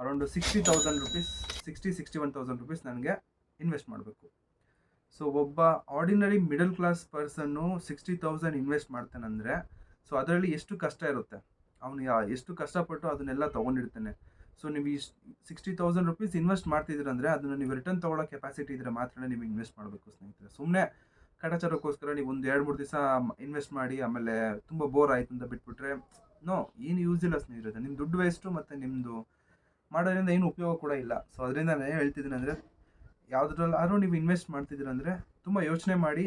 ಅರೌಂಡು 60,000 ರುಪೀಸ್ 61,000 ರುಪೀಸ್ ನನಗೆ ಇನ್ವೆಸ್ಟ್ ಮಾಡಬೇಕು. ಸೊ ಒಬ್ಬ ಆರ್ಡಿನರಿ ಮಿಡಲ್ ಕ್ಲಾಸ್ ಪರ್ಸನ್ನು 60,000 ಇನ್ವೆಸ್ಟ್ ಮಾಡ್ತಾನಂದರೆ ಸೊ ಅದರಲ್ಲಿ ಎಷ್ಟು ಕಷ್ಟ ಇರುತ್ತೆ, ಅವನು ಎಷ್ಟು ಕಷ್ಟಪಟ್ಟು ಅದನ್ನೆಲ್ಲ ತೊಗೊಂಡಿರ್ತಾನೆ. ಸೊ ನೀವು 60,000 ರುಪೀಸ್ ಇನ್ವೆಸ್ಟ್ ಮಾಡ್ತಿದ್ದೀರಂದರೆ ಅದನ್ನು ನೀವು ರಿಟರ್ನ್ ತೊಗೊಳ್ಳೋ ಕೆಪಾಸಿಟಿ ಇದ್ದರೆ ಮಾತ್ರ ನೀವು ಇನ್ವೆಸ್ಟ್ ಮಾಡಬೇಕು ಸ್ನೇಹಿತರೆ. ಸುಮ್ಮನೆ ಕಾಟಾಚಾರಕ್ಕೋಸ್ಕರ ನೀವು ಒಂದು 2-3 ದಿವಸ ಇನ್ವೆಸ್ಟ್ ಮಾಡಿ ಆಮೇಲೆ ತುಂಬ ಬೋರ್ ಆಯಿತು ಅಂತ ಬಿಟ್ಬಿಟ್ರೆ ಏನು ಯೂಸ್ ಇಲ್ಲ ಸ್ನೇಹಿತರೆ. ನಿಮ್ಮ ದುಡ್ಡು ವೇಸ್ಟು ಮತ್ತು ನಿಮ್ಮದು ಮಾಡೋದ್ರಿಂದ ಏನು ಉಪಯೋಗ ಕೂಡ ಇಲ್ಲ. ಸೊ ಅದರಿಂದ ನಾನು ಏನು ಹೇಳ್ತಿದ್ದೀನಿ ಅಂದರೆ, ಯಾವುದ್ರಲ್ಲಾದ್ರೂ ನೀವು ಇನ್ವೆಸ್ಟ್ ಮಾಡ್ತಿದ್ದೀರಂದರೆ ತುಂಬ ಯೋಚನೆ ಮಾಡಿ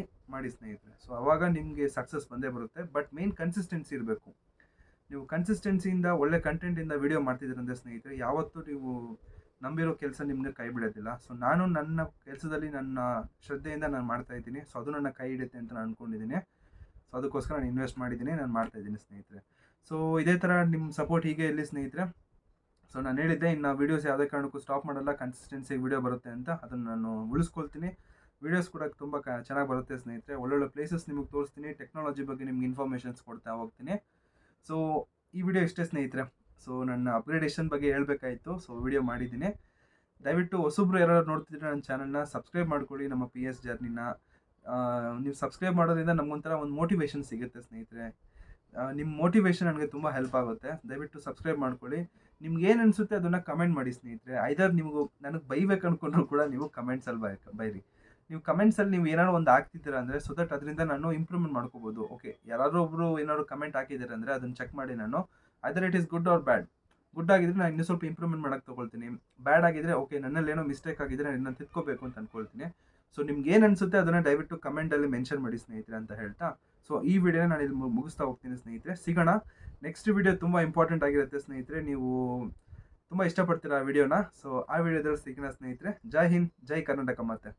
ಸ್ನೇಹಿತರೆ. ಸೊ ಆವಾಗ ನಿಮಗೆ ಸಕ್ಸಸ್ ಬಂದೇ ಬರುತ್ತೆ. ಬಟ್ ಮೇನ್ ಕನ್ಸಿಸ್ಟೆನ್ಸಿ ಇರಬೇಕು. ನೀವು ಕನ್ಸಿಸ್ಟೆನ್ಸಿಯಿಂದ ಒಳ್ಳೆ ಕಂಟೆಂಟಿಂದ ವೀಡಿಯೋ ಮಾಡ್ತಿದ್ದೀರಂದರೆ ಸ್ನೇಹಿತರೆ, ಯಾವತ್ತೂ ನೀವು ನಂಬಿರೋ ಕೆಲಸ ನಿಮಗೆ ಕೈ ಬಿಡೋದಿಲ್ಲ. ಸೊ ನಾನು ನನ್ನ ಕೆಲಸದಲ್ಲಿ ನನ್ನ ಶ್ರದ್ಧೆಯಿಂದ ನಾನು ಮಾಡ್ತಾಯಿದ್ದೀನಿ. ಸೊ ಅದು ನನ್ನ ಕೈ ಹಿಡಿಯುತ್ತೆ ಅಂತ ನಾನು ಅಂದ್ಕೊಂಡಿದ್ದೀನಿ. ಸೊ ಅದಕ್ಕೋಸ್ಕರ ನಾನು ಇನ್ವೆಸ್ಟ್ ಮಾಡಿದ್ದೀನಿ, ನಾನು ಮಾಡ್ತಾಯಿದ್ದೀನಿ ಸ್ನೇಹಿತರೆ. ಸೊ ಇದೇ ಥರ ನಿಮ್ಮ ಸಪೋರ್ಟ್ ಹೀಗೆ ಇರಲಿ ಸ್ನೇಹಿತರೆ. ಸೊ ನಾನು ಹೇಳಿದ್ದೆ, ಇನ್ನು ವೀಡಿಯೋಸ್ ಯಾವುದೇ ಕಾರಣಕ್ಕೂ ಸ್ಟಾಪ್ ಮಾಡಲ್ಲ, ಕನ್ಸಿಸ್ಟೆನ್ಸಿಯಾಗಿ ವೀಡಿಯೋ ಬರುತ್ತೆ ಅಂತ. ಅದನ್ನು ನಾನು ಉಳಿಸ್ಕೊಳ್ತೀನಿ. ವೀಡಿಯೋಸ್ ಕೂಡ ತುಂಬ ಚೆನ್ನಾಗಿ ಬರುತ್ತೆ ಸ್ನೇಹಿತರೆ. ಒಳ್ಳೊಳ್ಳೆ ಪ್ಲೇಸಸ್ ನಿಮಗೆ ತೋರಿಸ್ತೀನಿ, ಟೆಕ್ನಾಲಜಿ ಬಗ್ಗೆ ನಿಮ್ಗೆ ಇನ್ಫಾರ್ಮೇಷನ್ಸ್ ಕೊಡ್ತಾ ಹೋಗ್ತೀನಿ. ಸೊ ಈ ವಿಡಿಯೋ ಇಷ್ಟೇ ಸ್ನೇಹಿತರೆ. ಸೊ ನನ್ನ ಅಪ್ಗ್ರೇಡೇಷನ್ ಬಗ್ಗೆ ಹೇಳಬೇಕಾಯಿತು. ಸೊ ವಿಡಿಯೋ ಮಾಡಿದ್ದೀನಿ. ದಯವಿಟ್ಟು ಹೊಸಬ್ರು ಯಾರು ನೋಡ್ತಿದ್ರೆ ನನ್ನ ಚಾನಲ್ನ ಸಬ್ಸ್ಕ್ರೈಬ್ ಮಾಡ್ಕೊಳ್ಳಿ. ನಮ್ಮ PS ಜರ್ನಿನ ನೀವು ಸಬ್ಸ್ಕ್ರೈಬ್ ಮಾಡೋದ್ರಿಂದ ನಮಗೊಂಥರ ಒಂದು ಮೋಟಿವೇಶನ್ ಸಿಗುತ್ತೆ ಸ್ನೇಹಿತರೆ. ನಿಮ್ಮ ಮೋಟಿವೇಶನ್ ನನಗೆ ತುಂಬ ಹೆಲ್ಪ್ ಆಗುತ್ತೆ. ದಯವಿಟ್ಟು ಸಬ್ಸ್ಕ್ರೈಬ್ ಮಾಡ್ಕೊಳ್ಳಿ. ನಿಮ್ಗೆ ಏನು ಅನಿಸುತ್ತೆ ಅದನ್ನು ಕಮೆಂಟ್ ಮಾಡಿ ಸ್ನೇಹಿತರೆ. ಐದರ್ ನೀವು ನನಗೆ ಬೈಬೇಕು ಅಂದ್ಕೊಂಡ್ರು ಕೂಡ ನೀವು ಕಮೆಂಟ್ಸಲ್ಲಿ ಬೈರಿ. ನೀವು ಕಮೆಂಟ್ಸಲ್ಲಿ ನೀವು ಏನಾದ್ರು ಒಂದು ಹಾಕ್ತಿದ್ದೀರಾ ಅಂದರೆ ಸೊ ದಟ್ ಅದರಿಂದ ನಾನು ಇಂಪ್ರೂವ್ಮೆಂಟ್ ಮಾಡ್ಕೋಬೋದು. ಓಕೆ, ಯಾರಾದರೂ ಒಬ್ಬರು ಏನಾದ್ರು ಕಮೆಂಟ್ ಹಾಕಿದ್ದಾರೆ ಅಂದರೆ ಅದನ್ನು ಚೆಕ್ ಮಾಡಿ ನಾನು either it is good or bad. Good ಆಗಿದ್ರೆ ನಾನು ಇನ್ನೂ ಸ್ವಲ್ಪ ಇಂಪ್ರೂವ್ಮೆಂಟ್ ಮಾಡೋಕ್ಕೆ ತೊಗೊಳ್ತೀನಿ. ಬ್ಯಾಡ್ ಆಗಿದ್ರೆ ಓಕೆ, ನನ್ನಲ್ಲಿ ಏನೋ ಮಿಸ್ಟೇಕ್ ಆಗಿದ್ರೆ ನಾನು ತಿದ್ಕೋಬೇಕು ಅಂತ ಅಂದ್ಕೊಳ್ತೀನಿ. ಸೊ ನಿಮ್ಗೆ ಏನು ಅನಿಸುತ್ತೆ ಅದನ್ನು ದಯವಿಟ್ಟು ಕಮೆಂಟಲ್ಲಿ ಮೆನ್ಷನ್ ಮಾಡಿ ಸ್ನೇಹಿತರೆ ಅಂತ ಹೇಳ್ತಾ, ಸೊ ಈ ವಿಡಿಯೋನ ನಾನು ಇಲ್ಲಿ ಮುಗಿಸ್ತಾ ಹೋಗ್ತೀನಿ ಸ್ನೇಹಿತರೆ. ಸಿಗೋಣ ನೆಕ್ಸ್ಟ್ ವಿಡಿಯೋ. ತುಂಬ ಇಂಪಾರ್ಟೆಂಟ್ ಆಗಿರುತ್ತೆ ಸ್ನೇಹಿತರೆ. ನೀವು ತುಂಬ ಇಷ್ಟಪಡ್ತೀರಾ ಆ ವಿಡಿಯೋನ. ಸೊ ಆ ವಿಡಿಯೋದಲ್ಲಿ ಸಿಗೋಣ ಸ್ನೇಹಿತರೆ. ಜೈ ಹಿಂದ್, ಜೈ ಕರ್ನಾಟಕ. ಮತ್ತೆ